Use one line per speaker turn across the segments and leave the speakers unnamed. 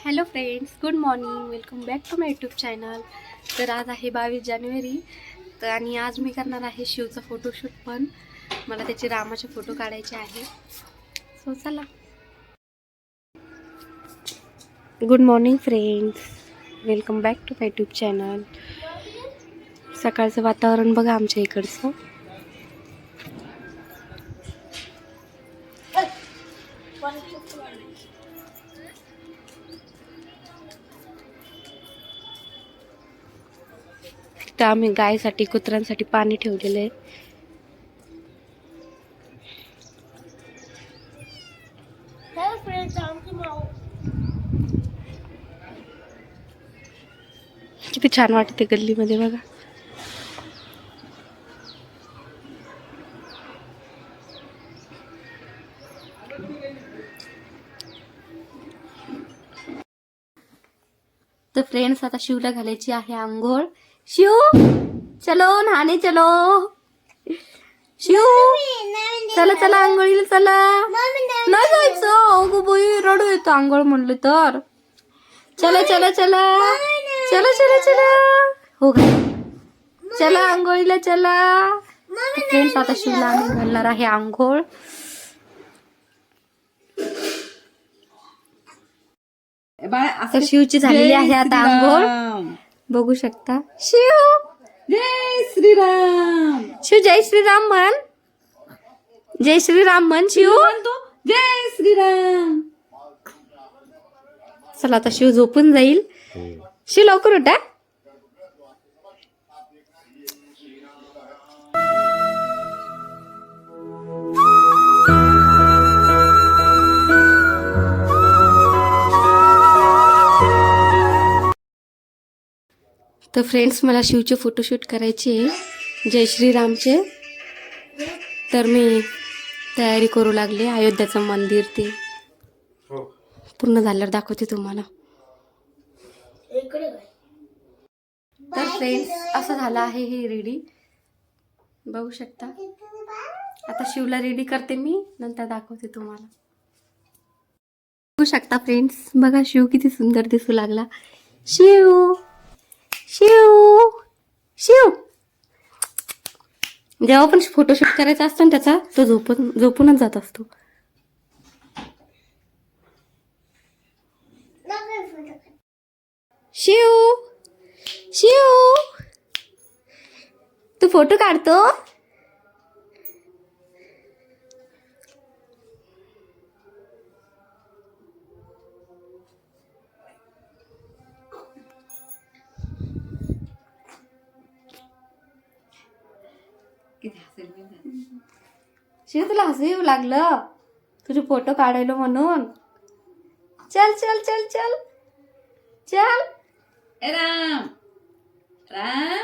Hello friends, good morning. Welcome back to my YouTube channel. तर आज आहे 22 जानेवारी. तर आणि आज मी करणार आहे शिवचा फोटोशूट. पण मला त्याचे रामाचे फोटो काढायचे आहे. सो चला. Good morning friends, welcome back to my YouTube channel. सकाळचं वातावरण बघा आमच्या इकडचं. तर आम्ही गायसाठी कुत्र्यांसाठी पाणी ठेवलेलं आहे. किती छान वाटते गल्लीमध्ये बघा. तर फ्रेंड्स, आता शिवला घालायची आहे आंघोळ. शिव चलो नहाने चलो. शिव चला चला आंघोळीला चला. नाही जायचं अगो बाई, रडू येतो आंघोळ म्हणलं तर. चला चला चला चला चला चला. हो गा, चला आंघोळीला चला. फ्रेंड्स, आता शिवला आम्ही घालणार आहे आंघोळ. तर शिवची झालेली आहे आता आंघोळ, बघू शकता. शिव
जय श्रीराम.
शिव जय श्रीराम म्हण. जय श्रीराम म्हण शिव.
जय श्रीराम.
चला आता शिव झोपून जाईल. शिव लवकर उठा. तर फ्रेंड्स, मला शिवचे फोटोशूट करायचे जय श्रीरामचे. तर मी तयारी करू लागले. अयोध्याचं मंदिर ते पूर्ण झाल्यावर दाखवते तुम्हाला. तर फ्रेंड्स, असं झालं आहे हे रेडी, बघू शकता. आता शिवला रेडी करते मी, नंतर दाखवते तुम्हाला. बघू शकता फ्रेंड्स, बघा शिव किती सुंदर दिसू लागला. शिव शिव शिव. जेव्हा पण फोटोशूट करायचा असतो ना त्याचा, तो झोपूनच जात असतो. शिव शिव, तू फोटो काढतो. शिव, तुला हसू येऊ लागलं तुझे फोटो काढायला म्हणून. चल चल चल चल चल.
ए राम राम.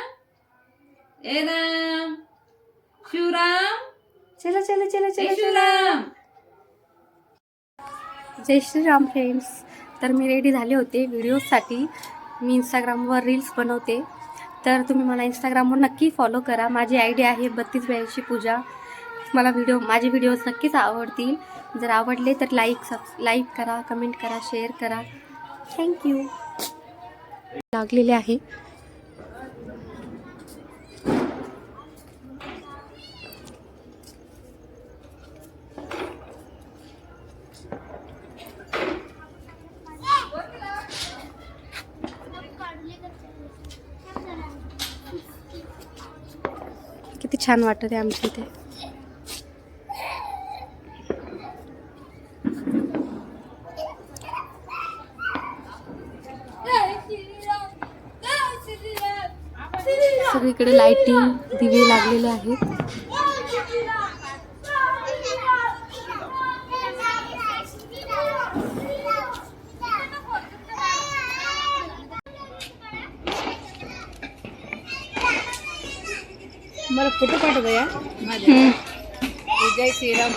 ए राम. शिवराम.
चला चला चला चला चला.
शिवराम.
जय श्रीराम फ्रेंड्स. तर मी रेडी झाले होते व्हिडिओसाठी. मी इंस्टाग्रामवर रील्स बनवते, तर तुम्ही मला इंस्टाग्रामवर नक्की फॉलो करा. माझी आय डी आहे 3282 पूजा. मला माझे व्हिडिओज नक्कीच आवडतील. जर आवडले तर लाईक करा, कमेंट करा, शेअर करा. थँक्यू. लागलेले आहे. किती छान वाटत आहे आमच्या इथे. सगळीकडे लाइटिंग, दिवे लागलेले आहेत.
मला फोटो पाठव या. जय श्रीराम.